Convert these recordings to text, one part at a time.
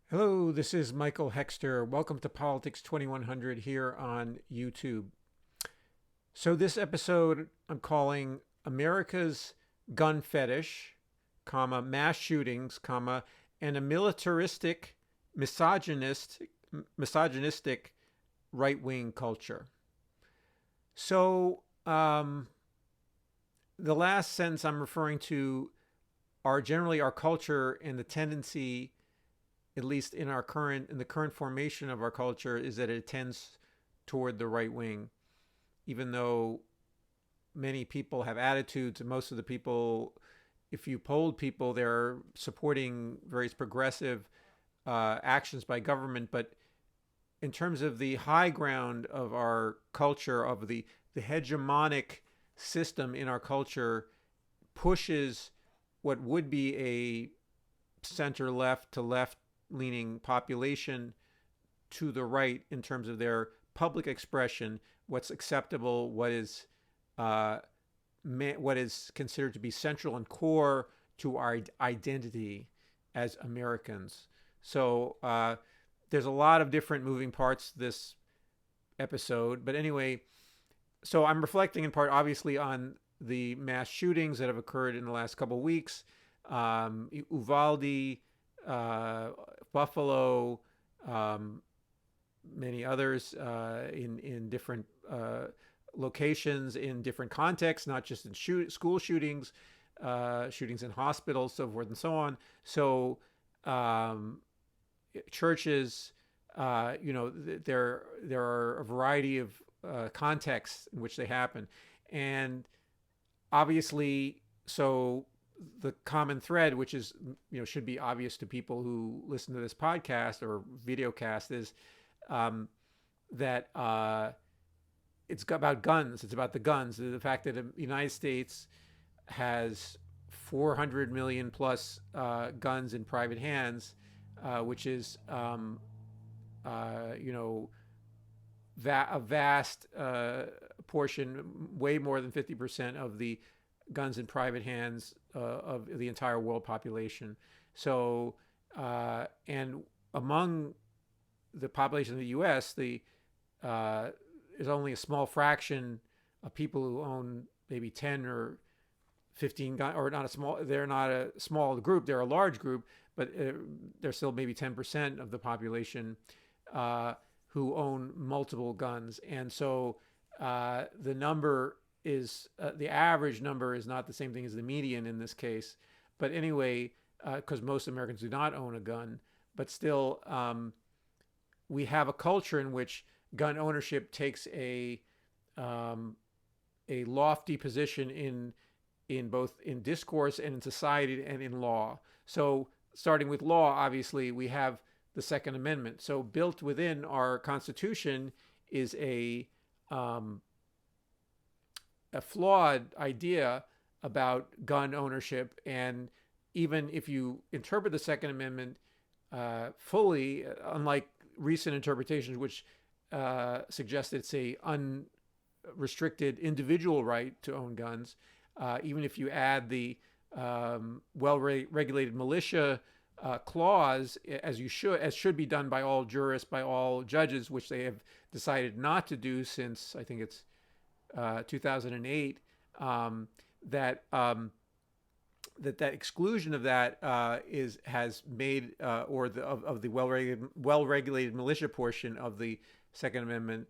Hello, this is Michael Hexter. Welcome to Politics 2100 here on YouTube. So, this episode I'm calling America's Gun Fetish, mass shootings, and a militaristic, misogynistic right wing culture. So, the last sentence I'm referring to are generally our culture and the tendency, at least in the current formation of our culture, is that it tends toward the right wing, even though many people have attitudes, and most of the people, if you polled people, they're supporting various progressive actions by government. But in terms of the high ground of our culture, of the hegemonic system in our culture, pushes what would be a center left to left leaning population to the right in terms of their public expression, what's acceptable, uh, what is considered to be central and core to our identity as Americans. So there's a lot of different moving parts to this episode, but anyway, so I'm reflecting in part, obviously, on the mass shootings that have occurred in the last couple of weeks. Uvalde, uh, Buffalo, um, many others in different locations, in different contexts, not just in school shootings, shootings in hospitals, so forth and so on. So um, churches, there are a variety of contexts in which they happen, and obviously, so the common thread, which is should be obvious to people who listen to this podcast or videocast, is um, that it's about guns. It's about the guns. The fact that the United States has 400 million plus guns in private hands, which is you know a vast portion, way more than 50% of the guns in private hands of the entire world population. So, and among the population of the U.S., uh, is only a small fraction of people who own maybe 10 or 15 guns, or not a small. They're not a small group; they're a large group, but they're still maybe 10% of the population who own multiple guns, and so the number is the average number is not the same thing as the median in this case. But anyway, because most Americans do not own a gun, but still, we have a culture in which gun ownership takes um, a lofty position in both in discourse and in society and in law. So starting with law, obviously we have the Second Amendment. So built within our Constitution is um, a flawed idea about gun ownership. And even if you interpret the Second Amendment fully, unlike recent interpretations, which suggest it's a unrestricted individual right to own guns, even if you add the well-regulated militia clause, as should be done by all jurists, by all judges, which they have decided not to do since I think it's 2008. That that exclusion of that is has made or of the well regulated militia portion of the Second Amendment.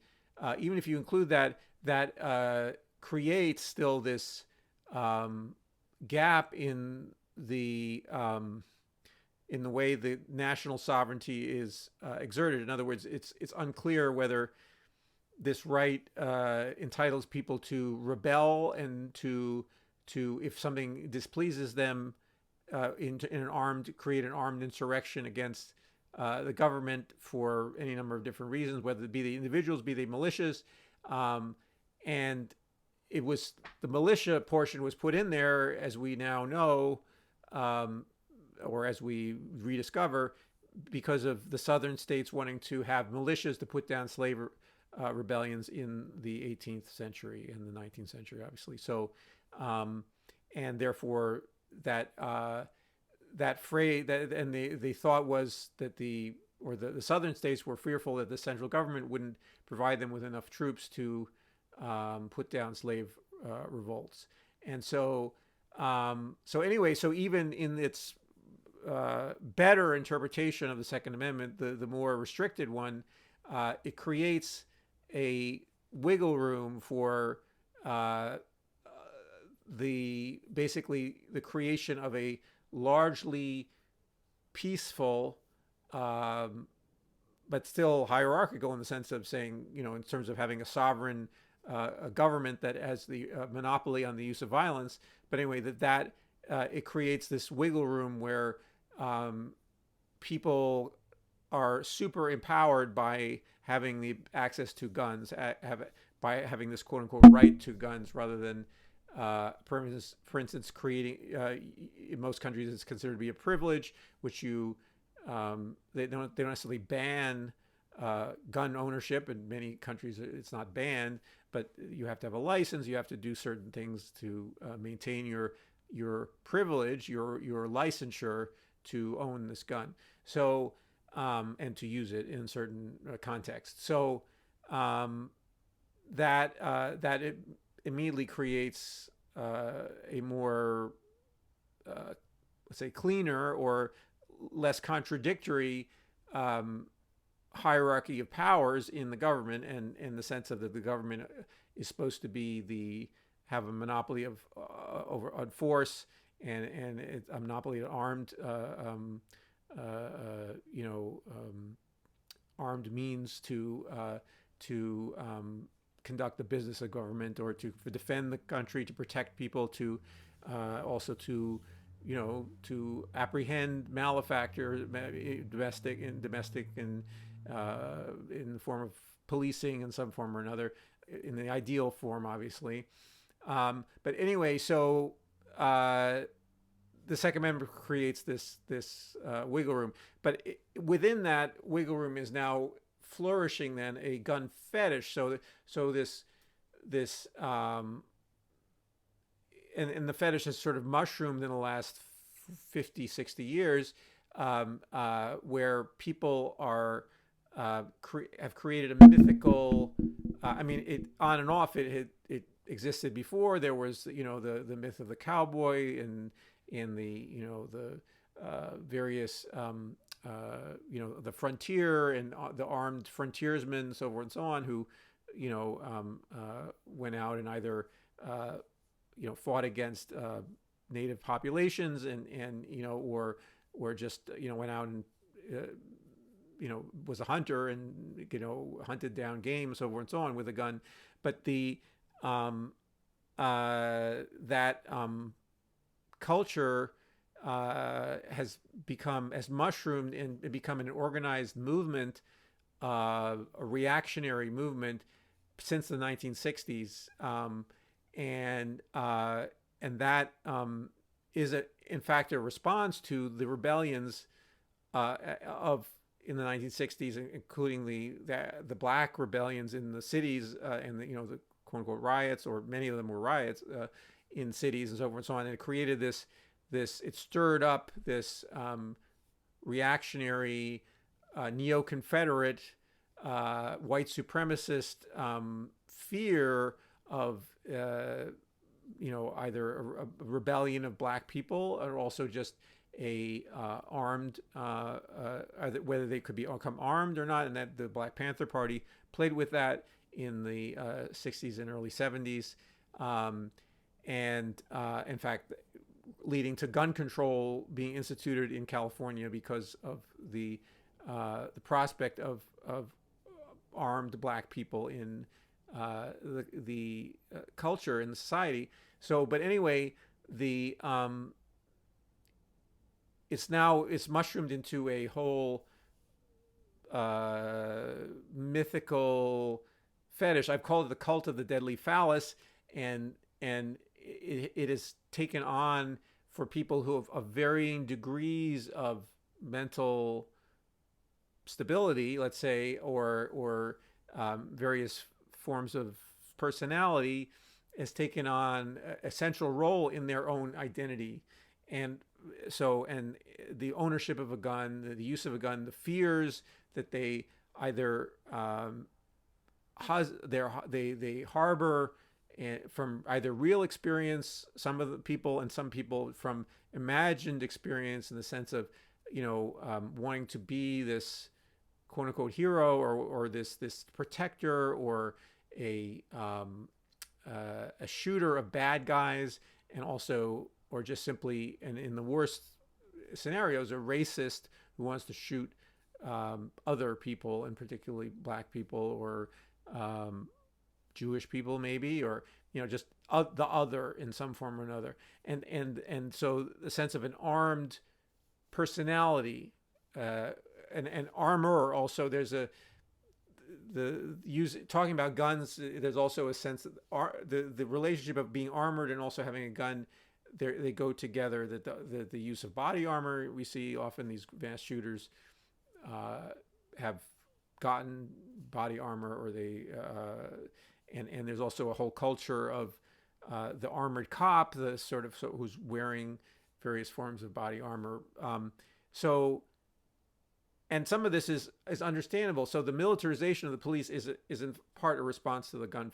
Even if you include that, that creates still this gap in the way the national sovereignty is exerted. In other words, it's unclear whether this right entitles people to rebel and to if something displeases them, create an armed insurrection against the government for any number of different reasons, whether it be the individuals, be they militias, and it was the militia portion was put in there, as we now know, um, or as we rediscover, because of the southern states wanting to have militias to put down slave rebellions in the 18th century and the 19th century, obviously. So, and therefore that that phrase that, and the thought was that the southern states were fearful that the central government wouldn't provide them with enough troops to put down slave revolts. And so anyway, so even in its better interpretation of the Second Amendment, the more restricted one, it creates a wiggle room for uh, the basically the creation of a largely peaceful, um, but still hierarchical in the sense of saying, in terms of having a sovereign a government that has the monopoly on the use of violence. But anyway, that it creates this wiggle room where um, people are super empowered by having the access to guns, by having this quote unquote right to guns, rather than, for instance, creating in most countries it's considered to be a privilege, which they don't necessarily ban gun ownership. In many countries, it's not banned, but you have to have a license. You have to do certain things to maintain your privilege, your licensure to own this gun. So and to use it in certain contexts. So that it immediately creates a more let's say cleaner or less contradictory hierarchy of powers in the government, and in the sense of that the government is supposed to be have a monopoly of over on force, and it's a monopoly of armed you know armed means to conduct the business of government, or to defend the country, to protect people, to also to apprehend malefactors, domestic and in the form of policing in some form or another, in the ideal form, obviously. But anyway, so the Second Amendment creates this wiggle room, but within that wiggle room is now flourishing then a gun fetish. So this and the fetish has sort of mushroomed in the last 50, 60 years, where people are have created a mythical. I mean, it on and off. It existed before. There was the myth of the cowboy and in the various the frontier and the armed frontiersmen, so forth and so on, who went out and either fought against native populations and or just went out and was a hunter and hunted down game, so forth and so on, with a gun. But the that culture has mushroomed and become an organized movement, a reactionary movement since the 1960s, and that is in fact a response to the rebellions of in the 1960s, including the black rebellions in the cities, and the quote unquote riots, or many of them were riots in cities and so forth and so on. And it created it stirred up this reactionary, neo-Confederate, white supremacist fear of either a rebellion of black people, or also just a armed, whether they could become armed or not, and that the Black Panther Party played with that in the 60s and early 70s, and in fact leading to gun control being instituted in California because of the prospect of armed black people in the culture in the society. So, but anyway, it's mushroomed into a whole mythical fetish. I've called it the cult of the Deadly Phallus, and it is taken on for people who have of varying degrees of mental stability, let's say, or various forms of personality, has taken on a central role in their own identity. And so and the ownership of a gun, the use of a gun, the fears that they either they harbor from either real experience, some of the people, and some people from imagined experience, in the sense of wanting to be this quote unquote hero, or this protector, or a shooter of bad guys, and also, or just simply, and in the worst scenarios, a racist who wants to shoot other people, and particularly black people, or Jewish people, maybe, or just the other in some form or another, and so the sense of an armed personality, and armor. Also, there's talking about guns. There's also a sense that the relationship of being armored and also having a gun, they go together. That the use of body armor, we see often these mass shooters have gotten body armor, or they and there's also a whole culture of the armored cop, the sort of who's wearing various forms of body armor. So, and some of this is understandable. So the militarization of the police is in part a response to the gun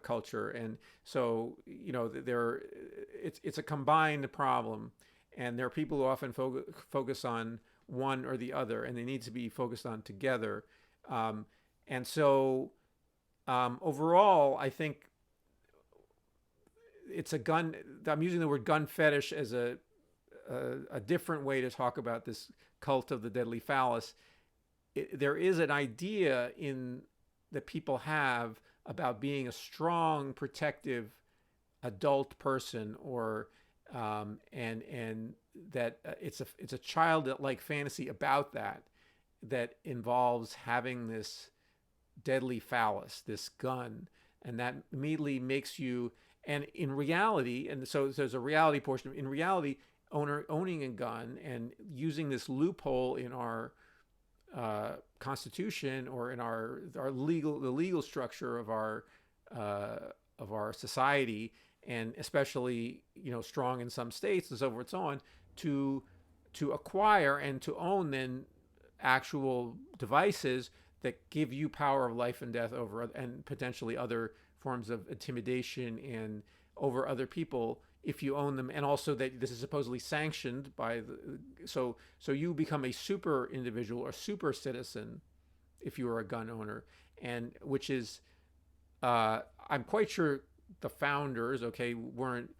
culture, and so it's a combined problem, and there are people who often focus on one or the other, and they need to be focused on together. And so overall, I think it's a gun. I'm using the word gun fetish as a different way to talk about this cult of the deadly phallus. There is an idea that people have about being a strong, protective adult person, or and that it's a childlike fantasy about that involves having this deadly phallus, this gun, and that immediately makes you. And in reality, and so there's a reality portion. In reality, owning a gun and using this loophole in our Constitution, or in the legal structure of our society, and especially strong in some states and so forth and so on, to acquire and to own then actual devices that give you power of life and death over, and potentially other forms of intimidation and over other people if you own them, and also that this is supposedly sanctioned by so you become a super individual or super citizen if you are a gun owner, and which is I'm quite sure the founders weren't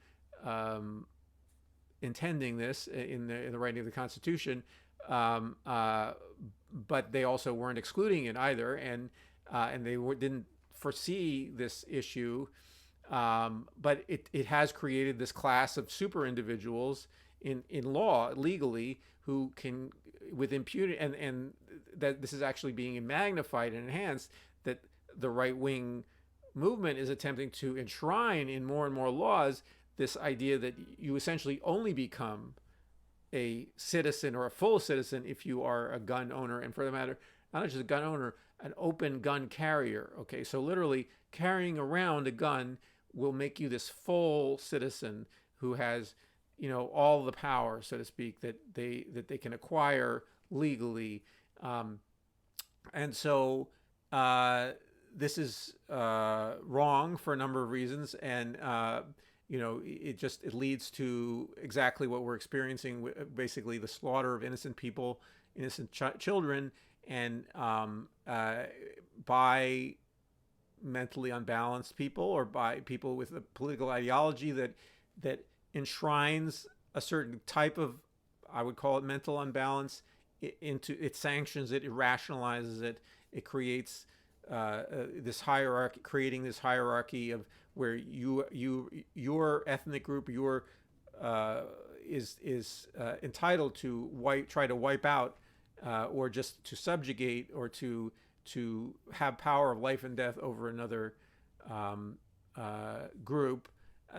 intending this in the writing of the Constitution, but they also weren't excluding it either, and they didn't foresee this issue. But it has created this class of super individuals in law, legally, who can, with impunity, and that this is actually being magnified and enhanced, that the right-wing movement is attempting to enshrine in more and more laws this idea that you essentially only become a citizen or a full citizen if you are a gun owner, and for the matter, not just a gun owner, an open gun carrier. Okay, so literally carrying around a gun will make you this full citizen who has, all the power, so to speak, that they can acquire legally, and so this is wrong for a number of reasons, and it leads to exactly what we're experiencing, basically the slaughter of innocent people, innocent children, and by mentally unbalanced people, or by people with a political ideology that enshrines a certain type of, I would call it, mental unbalance into it, sanctions it, it rationalizes it, it creates this hierarchy, creating this hierarchy of where your ethnic group, is entitled to try to wipe out, or just to subjugate, or to have power of life and death over another group,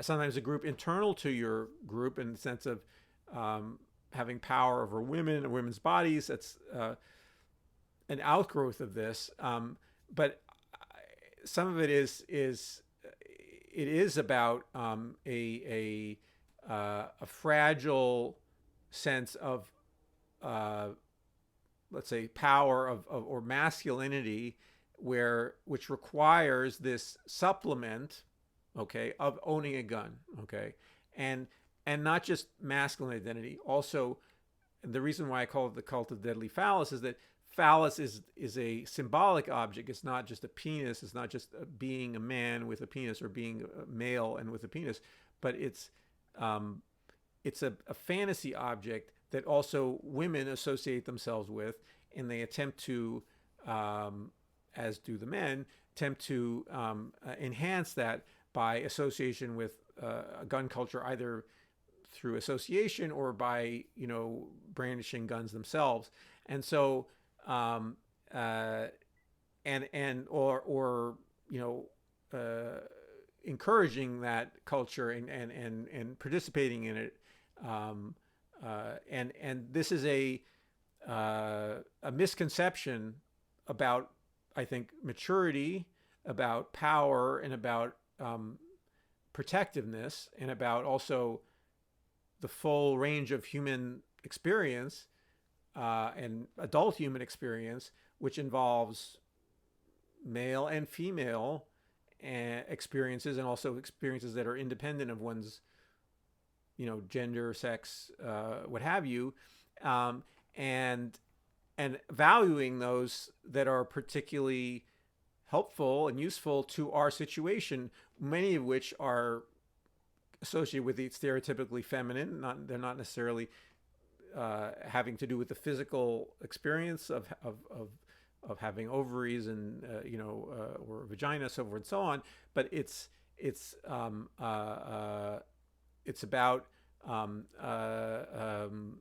sometimes a group internal to your group, in the sense of having power over women and women's bodies. That's an outgrowth of this, but some of it is about a fragile sense of uh, let's say power or masculinity, which requires this supplement, okay, of owning a gun, okay, and and not just masculine identity, also the reason why I call it the cult of deadly phallus is that phallus is a symbolic object. It's not just a penis. It's not just being a man with a penis or being a male and with a penis, but um, it's a fantasy object that also women associate themselves with, and they attempt to, as do the men, attempt to enhance that by association with a gun culture, either through association or by brandishing guns themselves, and so um, uh, or you know uh, encouraging that culture and participating in it, um, and this is a misconception about, I think, maturity, about power, and about protectiveness, and about also the full range of human experience, and adult human experience, which involves male and female experiences, and also experiences that are independent of one's, gender, sex, what have you, um, and and valuing those that are particularly helpful and useful to our situation, many of which are associated with the stereotypically feminine. They're not necessarily having to do with the physical experience of having ovaries and or vagina, so forth and so on. But it's about um, uh, um,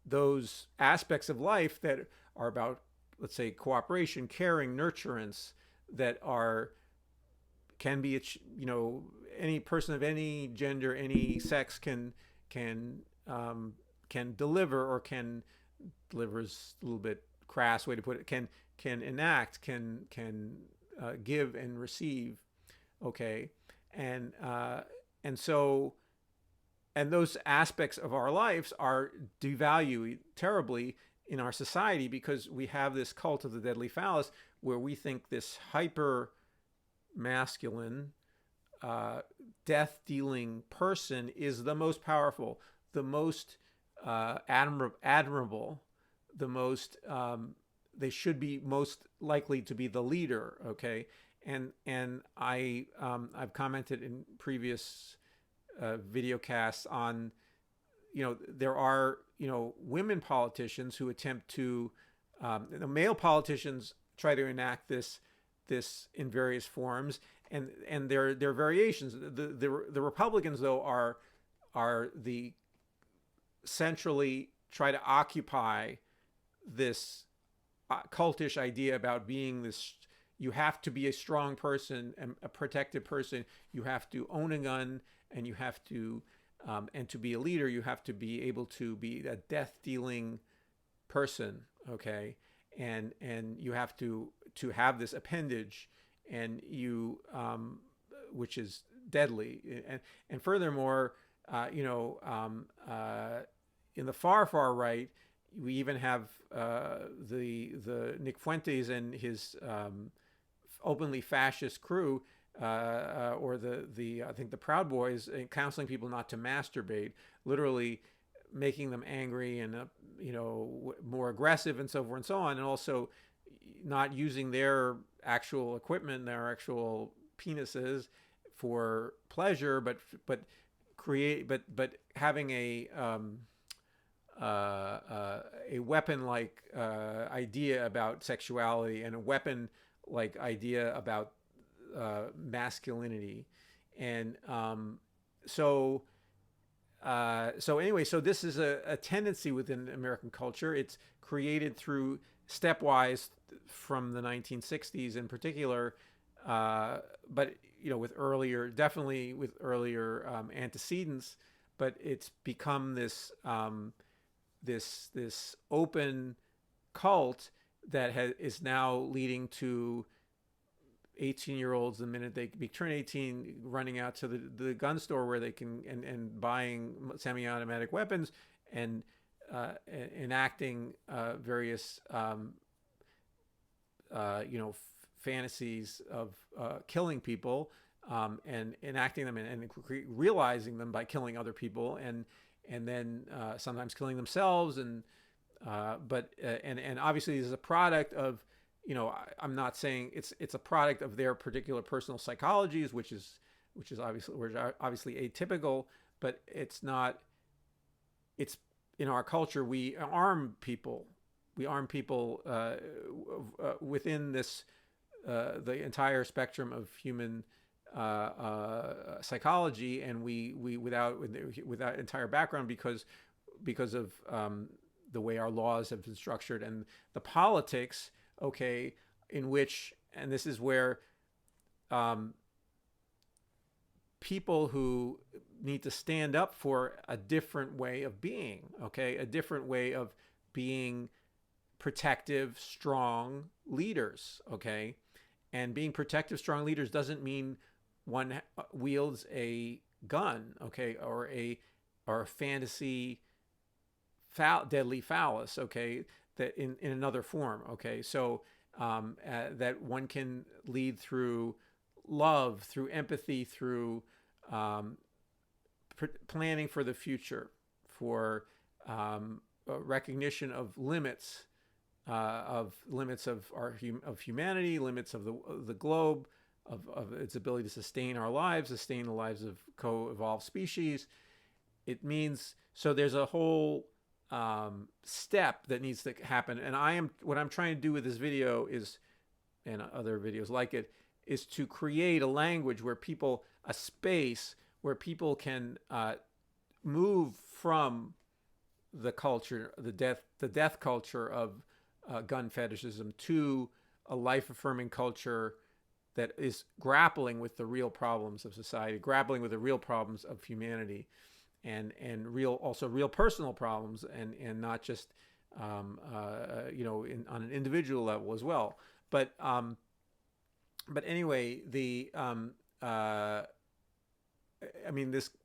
those aspects of life that are about, let's say, cooperation, caring, nurturance, that are can be, any person of any gender, any sex can can deliver, or can deliver is a little bit crass way to put it, can enact, can give and receive, okay, and and so and those aspects of our lives are devalued terribly in our society, because we have this cult of the deadly phallus, where we think this hyper masculine, death dealing person is the most powerful, the most admirable, the most they should be most likely to be the leader, okay, and I've commented in previous video casts on, there are, women politicians who attempt to, the male politicians try to enact this in various forms, and there are variations. The Republicans, though, are the centrally try to occupy this cultish idea about being this. You have to be a strong person and a protected person. You have to own a gun, and you have to, and to be a leader, you have to be able to be a death-dealing person, okay, and you have to have this appendage, and you, which is deadly, and furthermore, in the far right, we even have the Nick Fuentes and his openly fascist crew, or the I think the Proud Boys, counseling people not to masturbate, literally making them angry and more aggressive, and so forth and so on, and also not using their actual equipment, their actual penises for pleasure, but having a weapon-like idea about sexuality, and a weapon-like idea about masculinity, and so anyway, so this is a tendency within American culture. It's created through stepwise from the 1960s in particular, but definitely with earlier antecedents. But it's become this this open cult that is now leading to 18-year-olds, the minute they turn 18, running out to the gun store where they can and buying semi-automatic weapons and enacting various fantasies of killing people, and enacting them and realizing them by killing other people, and then sometimes killing themselves, and obviously this is a product of, I'm not saying it's a product of their particular personal psychologies, which is obviously atypical, but it's not. It's in our culture, we arm people. We arm people within this the entire spectrum of human psychology, and we without entire background because of the way our laws have been structured and the politics, okay, in which, and this is where people who need to stand up for a different way of being, okay, a different way of being protective, strong leaders, okay, and being protective, strong leaders doesn't mean one wields a gun, okay, or a fantasy deadly phallus, okay, that in another form, okay, so that one can lead through love, through empathy, through planning for the future, for recognition of limits of humanity, limits of the globe, of its ability to sustain our lives, sustain the lives of co-evolved species. It means, so there's a whole step that needs to happen, and what I'm trying to do with this video is, and other videos like it, is to create a language where a space where people can move from the culture, the death culture of gun fetishism, to a life-affirming culture that is grappling with the real problems of society, grappling with the real problems of humanity, and also real personal problems, and not just on an individual level as well. But anyway, this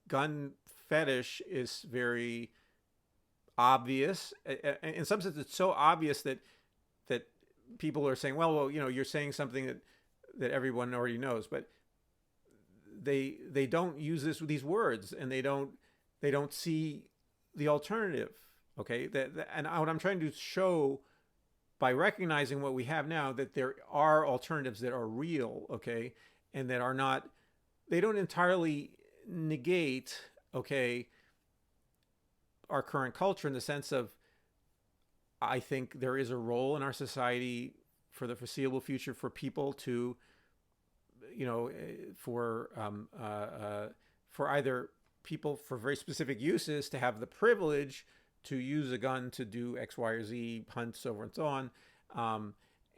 gun fetish is very obvious. In some sense, it's so obvious that people are saying, well, you're saying something that everyone already knows, but they don't use these words, and they don't see the alternative. Okay, and what I'm trying to show by recognizing what we have now, that there are alternatives that are real, okay, and that are not, they don't entirely negate, okay, our current culture, in the sense of, I think there is a role in our society for the foreseeable future for people to, for either people for very specific uses to have the privilege to use a gun to do X, Y, or Z, hunt, so on and so on,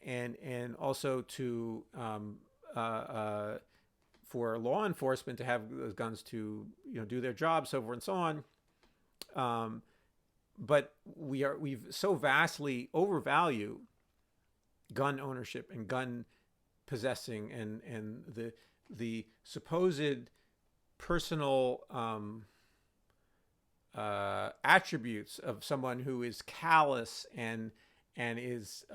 and also to for law enforcement to have those guns to do their job, so forth and so on. But we've so vastly overvalue gun ownership and gun possessing, and the supposed personal attributes of someone who is callous and is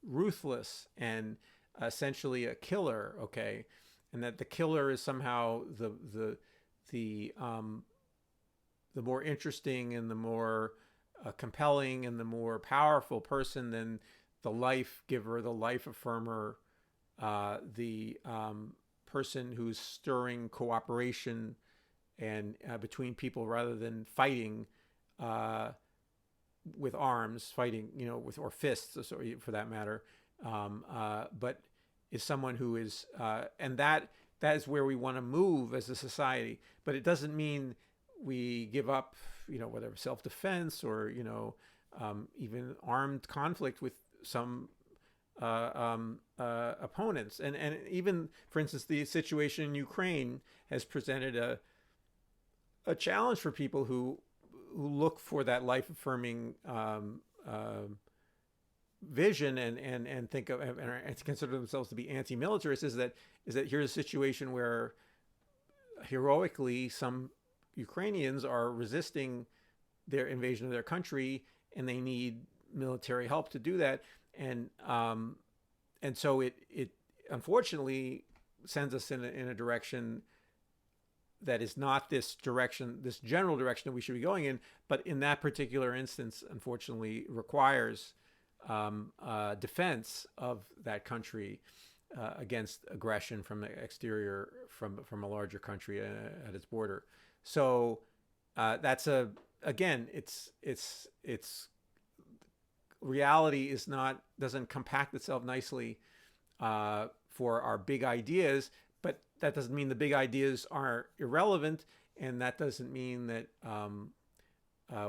ruthless and essentially a killer, okay, and that the killer is somehow the more interesting and the more compelling and the more powerful person than the life giver, the life affirmer, the person who's stirring cooperation and between people, rather than fighting with arms, fighting with, or fists, for that matter, but is someone who is, and that is where we want to move as a society. But it doesn't mean we give up, whether self-defense or even armed conflict with some opponents, and even, for instance, the situation in Ukraine has presented a challenge for people who look for that life-affirming vision and think of and consider themselves to be anti-militarist is that here's a situation where heroically some Ukrainians are resisting their invasion of their country, and they need military help to do that. And so it unfortunately sends us in a direction that is not this direction, this general direction that we should be going in, but in that particular instance, unfortunately, requires defense of that country against aggression from the exterior, from a larger country at its border. So that's again, it's reality is not, doesn't compact itself nicely for our big ideas, but that doesn't mean the big ideas are irrelevant, and that doesn't mean that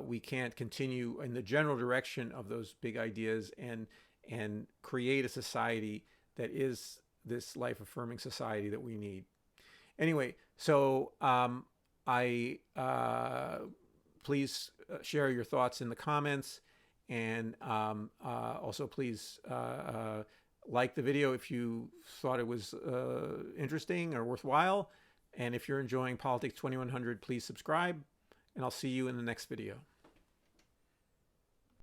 we can't continue in the general direction of those big ideas and create a society that is this life-affirming society that we need. Anyway, so I please share your thoughts in the comments, and also please like the video if you thought it was interesting or worthwhile. And if you're enjoying Politics 2100, please subscribe, and I'll see you in the next video.